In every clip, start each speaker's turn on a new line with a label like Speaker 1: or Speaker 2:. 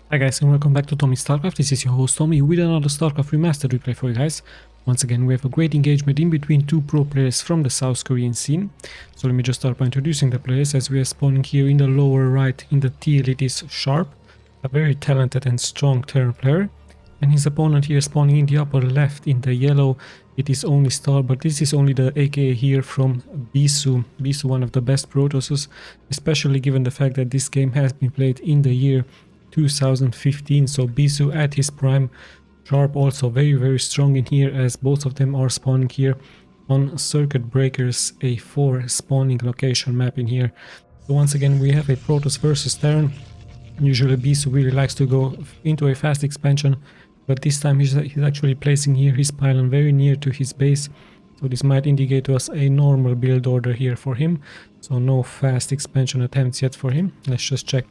Speaker 1: Hi guys, and welcome back to Tommy's Starcraft. This is your host Tommy with another Starcraft Remastered replay for you guys. Once again, we have a great engagement in between two pro players from the South Korean scene. So let me just start by introducing the players. As we are spawning here in the lower right in the teal, it is Sharp, a very talented and strong Terran player. And his opponent here spawning in the upper left in the yellow, it is only Star, but this is only the AKA here from BISU. BISU, one of the best Protosses, especially given the fact that this game has been played in the year 2015, so BISU at his prime. Sharp also very strong in here, as both of them are spawning here on Circuit Breakers, a 4 spawning location map in here. So once again we have a Protoss versus Terran. Usually BISU really likes to go into a fast expansion, but this time he's actually placing here his pylon very near to his base, so this might indicate to us a normal build order here for him, so no fast expansion attempts yet for him. Let's just check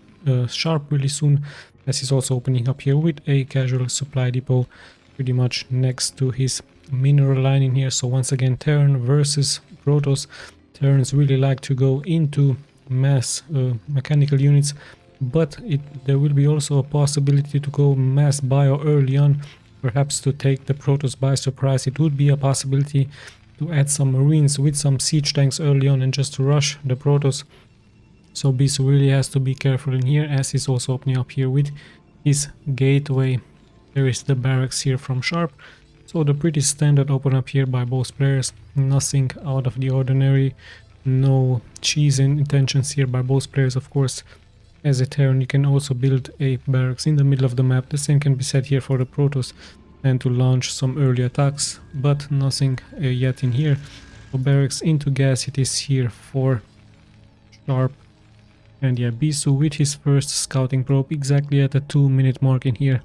Speaker 1: Sharp really soon, as he's also opening up here with a casual supply depot pretty much next to his mineral line in here. So once again, Terran versus Protoss. Terrans really like to go into mass mechanical units, but there will be also a possibility to go mass bio early on, perhaps to take the Protoss by surprise. It would be a possibility to add some marines with some siege tanks early on and just to rush the Protoss. So BISU really has to be careful in here, as he's also opening up here with his gateway. There is the barracks here from Sharp. So the pretty standard open up here by both players. Nothing out of the ordinary. No cheese intentions here by both players, of course. As a Terran, you can also build a barracks in the middle of the map. The same can be said here for the Protoss, and to launch some early attacks, but nothing yet in here. So barracks into gas it is here for Sharp. And yeah, BISU with his first scouting probe exactly at the 2-minute mark in here.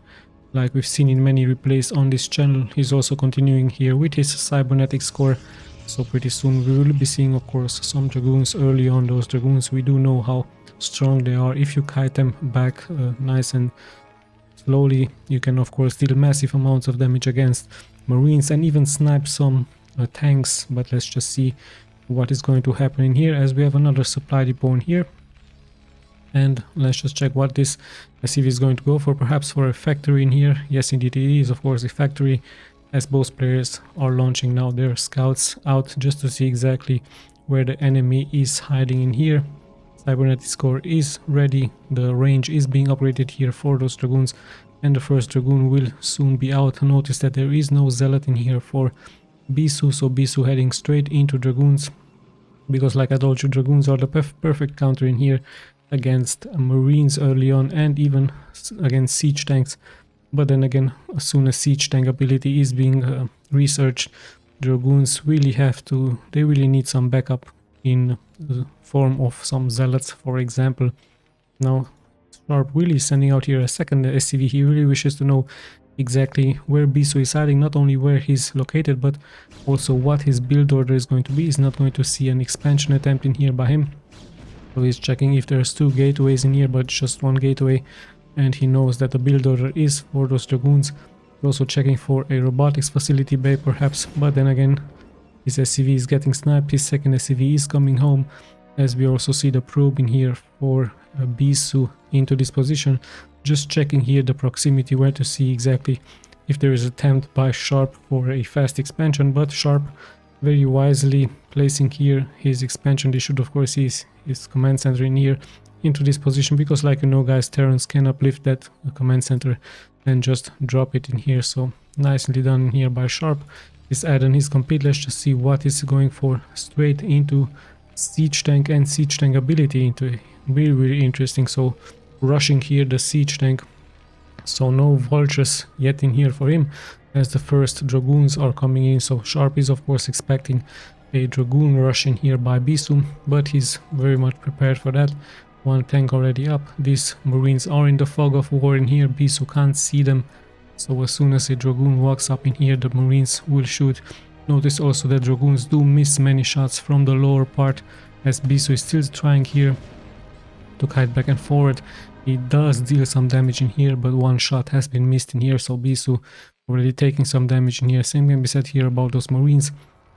Speaker 1: Like we've seen in many replays on this channel, he's also continuing here with his cybernetics core. So pretty soon we will be seeing, of course, some Dragoons early on. Those Dragoons, we do know how strong they are. If you kite them back nice and slowly, you can of course deal massive amounts of damage against Marines and even snipe some tanks. But let's just see what is going to happen in here, as we have another supply depot in here. And let's just check what this SCV is going to go for. Perhaps for a factory in here. Yes, indeed it is, of course, a factory, as both players are launching now their scouts out just to see exactly where the enemy is hiding in here. Cybernetic core is ready. The range is being upgraded here for those Dragoons, and the first Dragoon will soon be out. Notice that there is no Zealot in here for BISU, so BISU heading straight into Dragoons, because like I told you, Dragoons are the perfect counter in here against Marines early on, and even against siege tanks. But then again, as soon as siege tank ability is being researched, Dragoons really they really need some backup in the form of some Zealots, for example. Now Sharp really sending out here a second SCV. He really wishes to know exactly where BISU is hiding, not only where he's located, but also what his build order is going to be. He's not going to see an expansion attempt in here by him. So he's checking if there's 2 gateways in here, but just 1 gateway, and he knows that the build order is for those Dragoons. He's also checking for a robotics facility bay perhaps, but then again his SCV is getting sniped. His second SCV is coming home, as we also see the probe in here for BISU into this position. Just checking here the proximity, where to see exactly if there is an attempt by Sharp for a fast expansion, but Sharp very wisely placing here his expansion. They should of course see his command center in here into this position, because like you know guys, Terrans can uplift that command center and just drop it in here. So nicely done in here by Sharp. This add-on is complete. Let's just see what is going for. Straight into siege tank and siege tank ability into really interesting. So rushing here the siege tank. So no vultures yet in here for him, as the first Dragoons are coming in. So Sharp is of course expecting a Dragoon rush in here by BISU, but he's very much prepared for that. 1 tank already up. These Marines are in the fog of war in here. BISU can't see them, so as soon as a Dragoon walks up in here, the Marines will shoot. Notice also that Dragoons do miss many shots from the lower part, as BISU is still trying here to kite back and forward. He does deal some damage in here, but 1 shot has been missed in here, so BISU already taking some damage in here. Same can be said here about those Marines.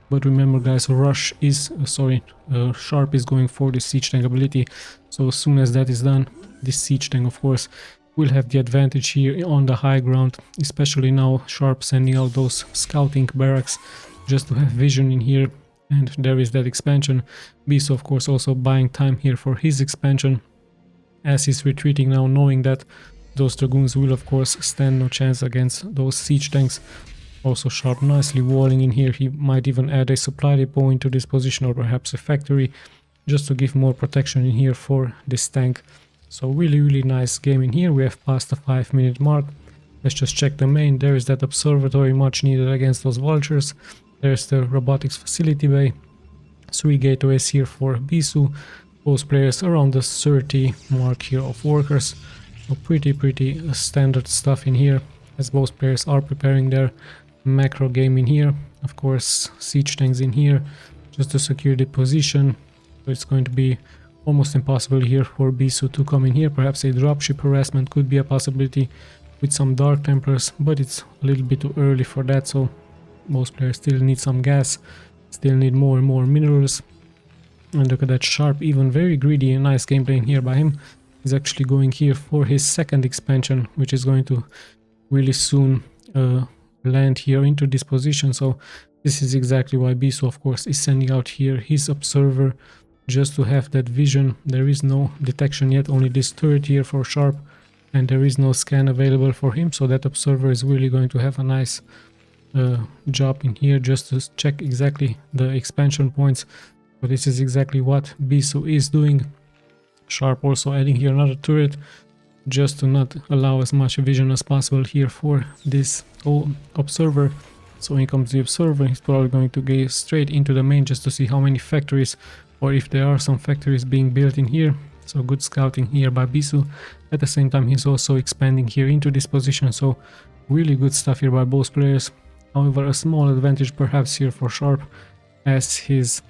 Speaker 1: But remember guys, Sharp is going for the siege tank ability. So as soon as that is done, this siege tank of course will have the advantage here on the high ground, especially now Sharp sending out those scouting barracks just to have vision in here. And there is that expansion. BISU of course also buying time here for his expansion as he's retreating now, knowing that those dragoons will of course stand no chance against those siege tanks. Also Sharp nicely walling in here. He might even add a supply depot into this position, or perhaps a factory, just to give more protection in here for this tank. So really nice game in here. We have passed the 5-minute mark. Let's just check the main. There is that observatory, much needed against those vultures. There's the robotics facility bay. 3 gateways here for BISU. Both players around the 30 mark here of workers. So pretty standard stuff in here, as both players are preparing their macro game in here. Of course siege tanks in here just to secure the position. So it's going to be almost impossible here for BISU to come in here. Perhaps a dropship harassment could be a possibility with some Dark Templars, but it's a little bit too early for that. So most players still need some gas, still need more and more minerals. And look at that Sharp, even very greedy and nice gameplay in here by him. He's actually going here for his second expansion, which is going to really soon land here into this position. So this is exactly why BISU of course is sending out here his observer, just to have that vision. There is no detection yet, only this turret here for Sharp, and there is no scan available for him, so that observer is really going to have a nice job in here just to check exactly the expansion points. So this is exactly what BISU is doing. Sharp also adding here another turret just to not allow as much vision as possible here for this observer. So in comes the observer. He's probably going to go straight into the main just to see how many factories, or if there are some factories being built in here. So good scouting here by BISU. At the same time he's also expanding here into this position, so really good stuff here by both players. However, a small advantage perhaps here for Sharp, as his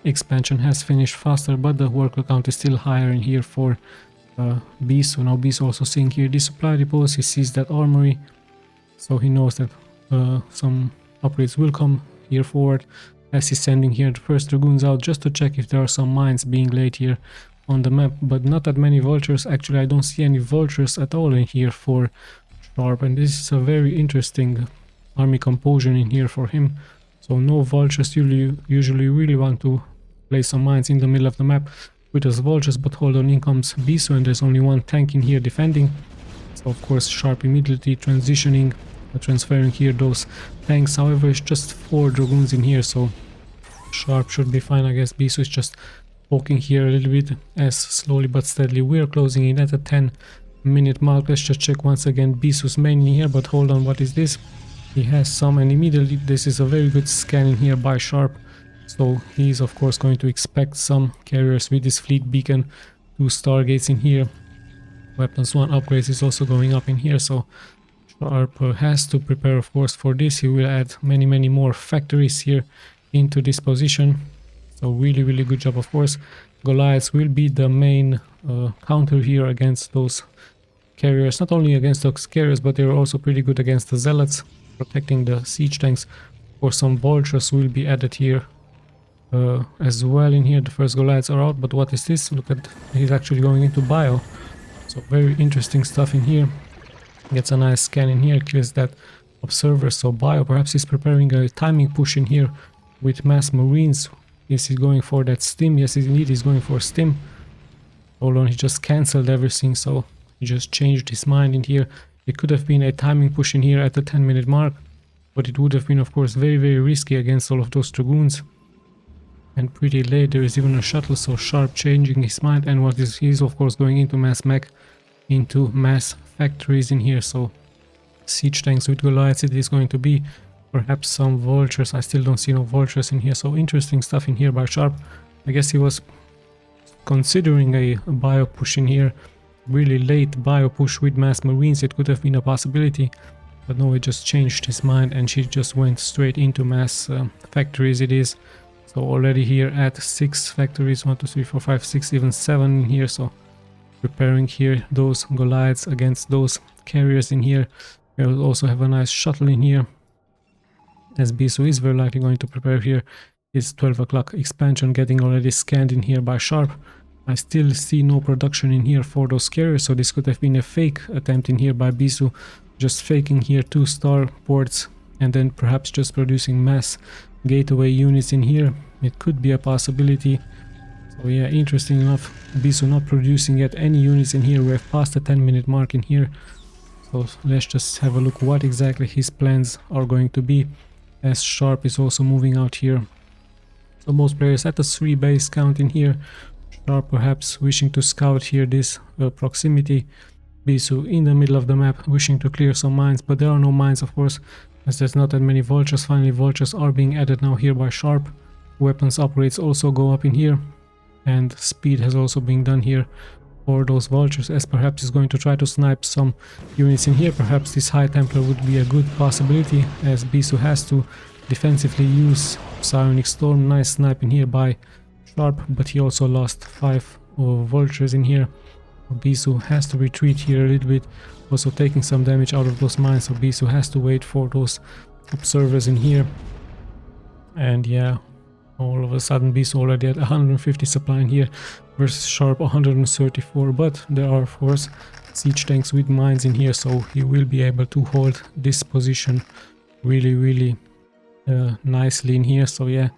Speaker 1: expansion has finished faster, but the worker count is still higher in here for BISU. Now BISU also seeing here the supply depots. He sees that armory, so he knows that some upgrades will come here forward, as he's sending here the first dragoons out just to check if there are some mines being laid here on the map, but not that many vultures. Actually I don't see any vultures at all in here for Sharp, and this is a very interesting army composition in here for him. So no vultures. Usually really want to place some mines in the middle of the map with those vultures, but hold on, in comes BISU and there's only one tank in here defending. So of course Sharp immediately transferring here those tanks. However, it's just 4 dragoons in here, so Sharp should be fine. I guess BISU is just poking here a little bit, as slowly but steadily we are closing in at a 10-minute mark. Let's just check once again BISU's main in here, but hold on, what is this? He has some, and immediately this is a very good scan in here by Sharp. So he's of course going to expect some carriers with his fleet beacon, 2 stargates in here. Weapons 1 upgrades is also going up in here, so Sharp has to prepare of course for this. He will add many more factories here into this position. So really good job of course. Goliaths will be the main counter here against those carriers. Not only against those carriers, but they're also pretty good against the zealots, protecting the siege tanks. Or some vultures will be added here as well in here. The first Goliaths are out, but what is this? Look at, he's actually going into bio. So very interesting stuff in here. Gets a nice scan in here, kills that observer. So bio perhaps he's preparing a timing push in here with mass marines. Is he going for that stim? Yes, indeed he's going for stim. Hold on, he just cancelled everything, so he just changed his mind in here. It could have been a timing push in here at the 10-minute mark, but it would have been of course very risky against all of those dragoons. And pretty late, there is even a shuttle, so Sharp changing his mind, and what is he's of course going into mass mech, into mass factories in here. So siege tanks with Goliaths it is going to be. Perhaps some vultures. I still don't see no vultures in here, so interesting stuff in here by Sharp. I guess he was considering a bio push in here, really late bio push with mass marines. It could have been a possibility, but no, he just changed his mind and she just went straight into mass factories it is. So already here at 6 factories, 1 2 3 4 5 6, even 7 in here. So preparing here those Goliaths against those carriers in here. We will also have a nice shuttle in here, as BISU is very likely going to prepare here his 12 o'clock expansion, getting already scanned in here by Sharp. I still see no production in here for those carriers, so this could have been a fake attempt in here by BISU, just faking here 2 star ports and then perhaps just producing mass gateway units in here. It could be a possibility. So yeah, interesting enough, BISU not producing yet any units in here. We have passed the 10-minute mark in here. So let's just have a look what exactly his plans are going to be, as Sharp is also moving out here. So most players at the 3 base count in here. Sharp perhaps wishing to scout here this proximity. BISU in the middle of the map wishing to clear some mines, but there are no mines of course, as there's not that many vultures. Finally vultures are being added now here by Sharp. Weapons upgrades also go up in here, and speed has also been done here for those vultures, as perhaps is going to try to snipe some units in here. Perhaps this High Templar would be a good possibility, as BISU has to defensively use Psionic Storm. Nice snipe in here by Sharp, but he also lost 5 vultures in here. BISU has to retreat here a little bit, also taking some damage out of those mines, so BISU has to wait for those observers in here. And yeah, all of a sudden BISU already at 150 supply in here versus Sharp 134, but there are of course siege tanks with mines in here, so he will be able to hold this position really nicely in here. So yeah,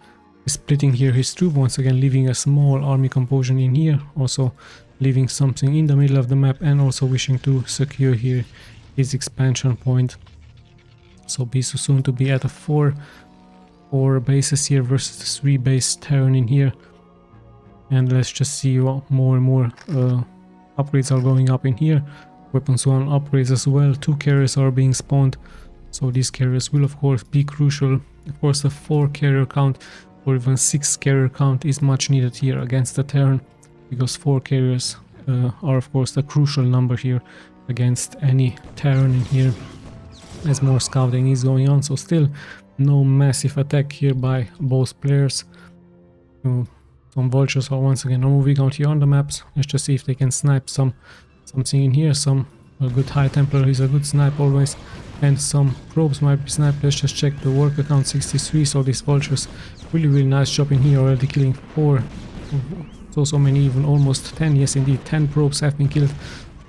Speaker 1: splitting here his troop once again, leaving a small army composition in here, also leaving something in the middle of the map, and also wishing to secure here his expansion point. So BISU soon to be at a 4 bases here versus the 3 base Terran in here. And let's just see what more and more upgrades are going up in here. Weapons 1 upgrades as well. 2 carriers are being spawned, so these carriers will of course be crucial. Of course the 4 carrier count or even 6 carrier count is much needed here against the Terran, because 4 carriers are of course the crucial number here against any Terran in here, as more scouting is going on. So still no massive attack here by both players. Some vultures are once again moving out here on the maps. Let's just see if they can snipe something in here. A good High Templar is a good snipe always, and some probes might be sniped. Let's just check the worker count, 63. So these vultures really nice job in here, already killing 4. So many, even almost 10. Yes indeed, 10 probes have been killed.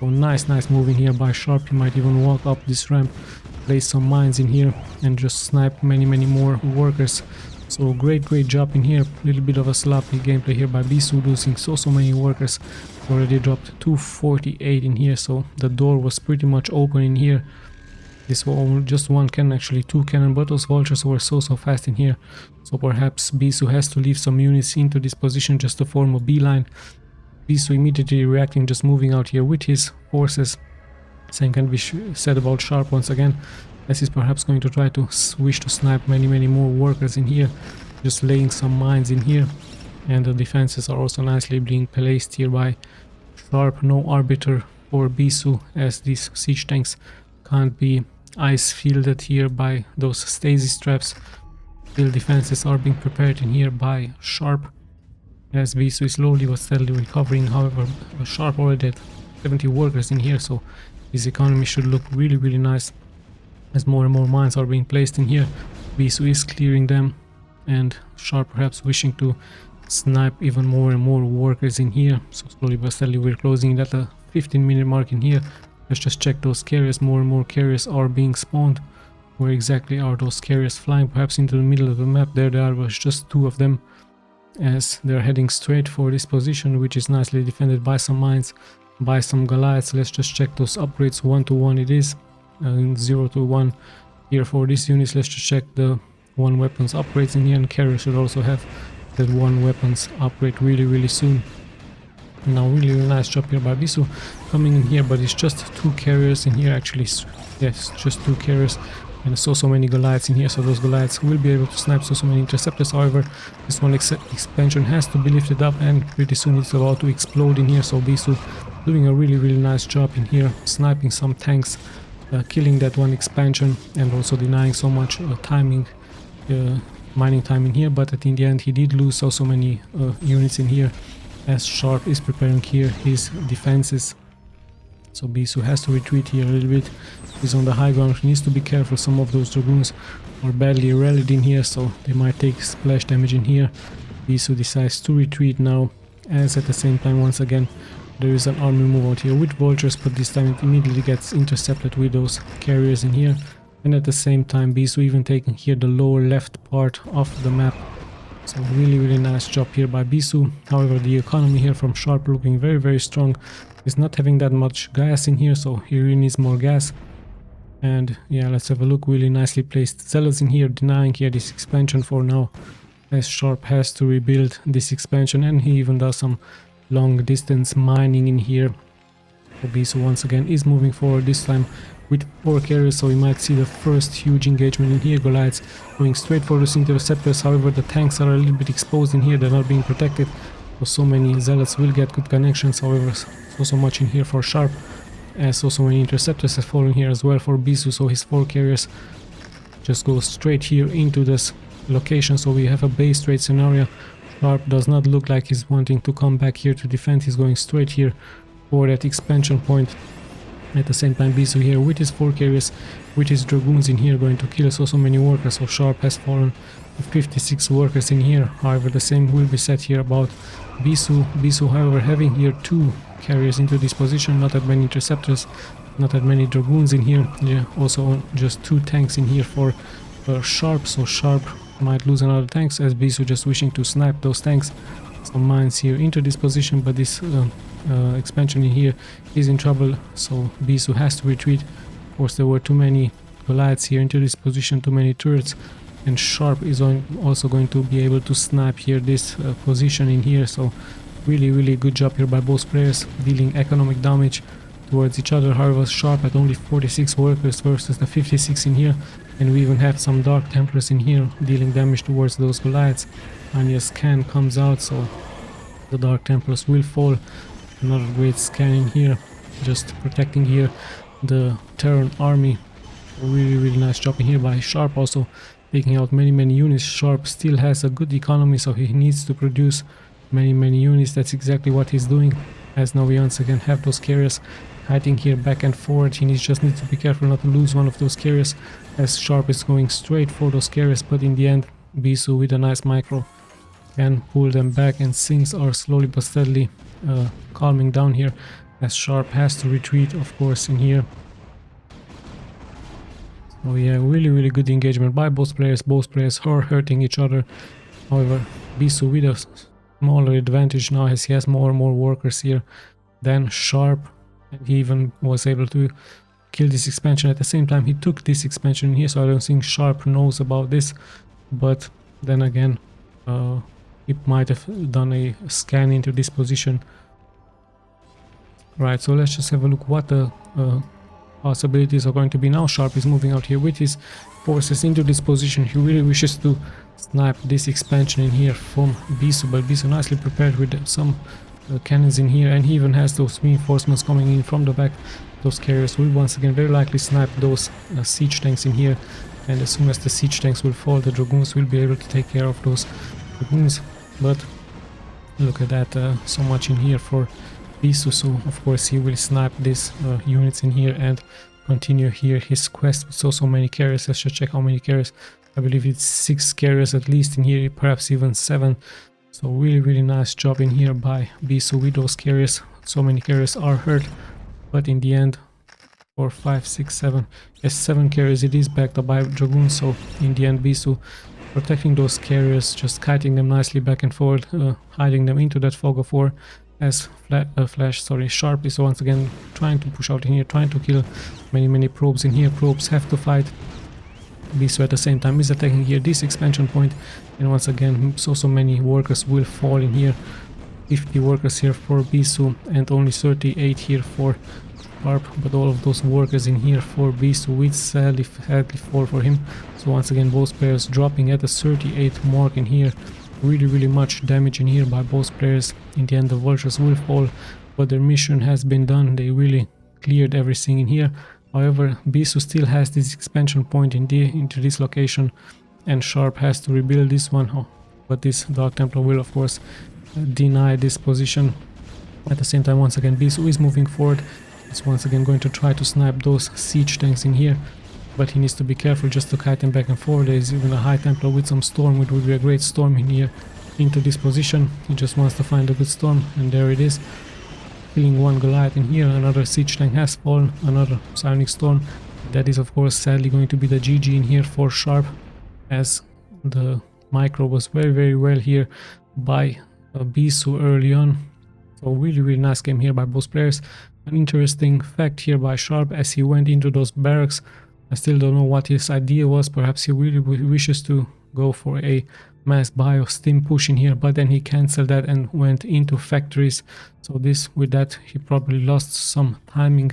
Speaker 1: So nice move in here by Sharp. He might even walk up this ramp, place some mines in here, and just snipe many more workers. So great job in here. A little bit of a sloppy gameplay here by BISU, losing so many workers. Already dropped 248 in here, so the door was pretty much open in here. This was just 1 cannon, actually 2 cannon, but those vultures were so fast in here. So perhaps BISU has to leave some units into this position just to form a beeline. BISU immediately reacting, just moving out here with his forces. Same can be said about Sharp once again, as he's perhaps going to try to wish to snipe many more workers in here, just laying some mines in here. And the defenses are also nicely being placed here by Sharp. No arbiter for BISU, as these siege tanks can't be ice fielded here by those stasis traps. Still defenses are being prepared in here by Sharp, as BISU is slowly but steadily recovering. However, Sharp already had 70 workers in here, so his economy should look really nice, as more and more mines are being placed in here. BISU is clearing them, and Sharp perhaps wishing to snipe even more and more workers in here. So slowly but steadily we're closing at the 15-minute mark in here. Let's just check those carriers. More and more carriers are being spawned. Where exactly are those carriers flying? Perhaps into the middle of the map. There they are, was just 2 of them, as they're heading straight for this position, which is nicely defended by some mines, by some Goliaths. Let's just check those upgrades. 1-to-1 it is, 0-to-1 here for these units. Let's just check the 1 weapons upgrades in here, and carrier should also have that 1 weapons upgrade really soon. Now really nice job here by BISU coming in here, but it's just 2 carriers in here actually. Yes, just 2 carriers, and so many Goliaths in here, so those Goliaths will be able to snipe so many interceptors. However, this one expansion has to be lifted up, and pretty soon it's about to explode in here. So BISU doing a really nice job in here, sniping some tanks, killing that 1 expansion, and also denying so much mining time in here. But in the end he did lose so many units in here, as Sharp is preparing here his defenses. So BISU has to retreat here a little bit. He's on the high ground, he needs to be careful. Some of those dragoons are badly rallied in here, so they might take splash damage in here. BISU decides to retreat now, as at the same time once again there is an army move out here with vultures, but this time it immediately gets intercepted with those carriers in here. And at the same time BISU even taking here the lower left part of the map. So really nice job here by BISU. However, the economy here from Sharp looking very strong. He's not having that much gas in here, so he really needs more gas. And yeah, let's have a look. Really nicely placed zealots in here, denying here this expansion for now, as Sharp has to rebuild this expansion, and he even does some long distance mining in here. So BISU once again is moving forward, this time with 4 carriers, so we might see the first huge engagement in here. Goliaths going straight for those interceptors. However, the tanks are a little bit exposed in here, they're not being protected, so many zealots will get good connections. However, so much in here for Sharp, as so many interceptors have fallen here as well for BISU, so his 4 carriers just go straight here into this location. So we have a base trade scenario. Sharp does not look like he's wanting to come back here to defend, he's going straight here for that expansion point. At the same time BISU here with his 4 carriers, with his dragoons in here, going to kill so many workers. So Sharp has fallen with 56 workers in here. However, the same will be said here about BISU. BISU however having here 2 carriers into this position, not that many interceptors, not that many dragoons in here. Yeah, also just 2 tanks in here for Sharp, so Sharp might lose another tanks, as BISU just wishing to snipe those tanks. Some mines here into this position, but this expansion in here is in trouble, so BISU has to retreat. Of course, there were too many Goliaths here into this position, too many turrets, and Sharp is also going to be able to snipe here this position in here. So really good job here by both players, dealing economic damage towards each other. However, Sharp had only 46 workers versus the 56 in here, and we even had some Dark Templars in here dealing damage towards those Goliaths. And a scan comes out, so the Dark Templars will fall. Another great scan in here, just protecting here the Terran army. Really nice job in here by Sharp, also taking out many units. Sharp still has a good economy, so he needs to produce many units. That's exactly what he's doing, as now we once again have those carriers hiding here back and forward. He just needs to be careful not to lose one of those carriers, as Sharp is going straight for those carriers, but in the end BISU with a nice micro can pull them back, and things are slowly but steadily calming down here, as Sharp has to retreat, of course, in here. Oh yeah, really good engagement by both players. Both players are hurting each other. However, BISU with a smaller advantage now, as he has more and more workers here than Sharp, and he even was able to kill this expansion. At the same time, he took this expansion in here, so I don't think Sharp knows about this, but then again he might have done a scan into this position. Right, so let's just have a look what the possibilities are going to be now. Sharp is moving out here with his forces into this position. He really wishes to snipe this expansion in here from BISU, but BISU nicely prepared with some cannons in here, and he even has those reinforcements coming in from the back. Those carriers will once again very likely snipe those siege tanks in here, and as soon as the siege tanks will fall, the dragoons will be able to take care of those dragoons. But look at that, so much in here for BISU, so of course he will snipe these units in here and continue here his quest with so many carriers. Let's just check how many carriers. I believe it's 6 carriers at least in here, perhaps even 7. So really nice job in here by BISU with those carriers. So many carriers are hurt, but in the end 4, 5, 6, 7, yes, 7 carriers it is backed up by dragoons. So in the end BISU protecting those carriers, just kiting them nicely back and forward, hiding them into that fog of war, as Sharp is once again trying to push out in here, trying to kill many probes in here. Probes have to fight. BISU at the same time is attacking here this expansion point, and once again so many workers will fall in here. 50 workers here for BISU and only 38 here for Sharp, but all of those workers in here for BISU will sadly fall for him. So once again both players dropping at the 38 mark in here. Really much damage in here by both players. In the end the vultures will fall, but their mission has been done. They really cleared everything in here. However, BISU still has this expansion point into this location, and Sharp has to rebuild this one. But this Dark Templar will of course deny this position. At the same time, once again BISU is moving forward. It's once again going to try to snipe those siege tanks in here, but he needs to be careful just to kite them back and forth. There is even a High Templar with some storm, which would be a great storm in here. into this position. He just wants to find a good storm, and there it is. Killing one Goliath in here, another siege tank has fallen, another psionic storm. That is of course sadly going to be the GG in here for Sharp, as the micro was very well here by BISU early on. So really nice game here by both players. An interesting fact here by Sharp, as he went into those barracks, I still don't know what his idea was. Perhaps he really wishes to go for a mass buy of steam push in here, but then he cancelled that and went into factories. So with that he probably lost some timing,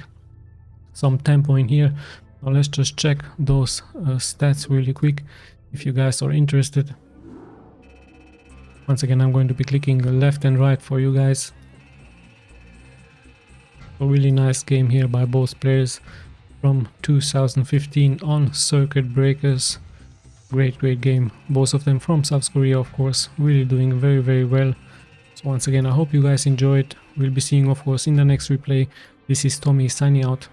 Speaker 1: some tempo in here. Now let's just check those stats really quick if you guys are interested. Once again I'm going to be clicking left and right for you guys. A really nice game here by both players from 2015 on Circuit Breakers. Great game, both of them from South Korea of course, really doing very well. So once again I hope you guys enjoyed. We'll be seeing of course in the next replay. This is Tommy signing out.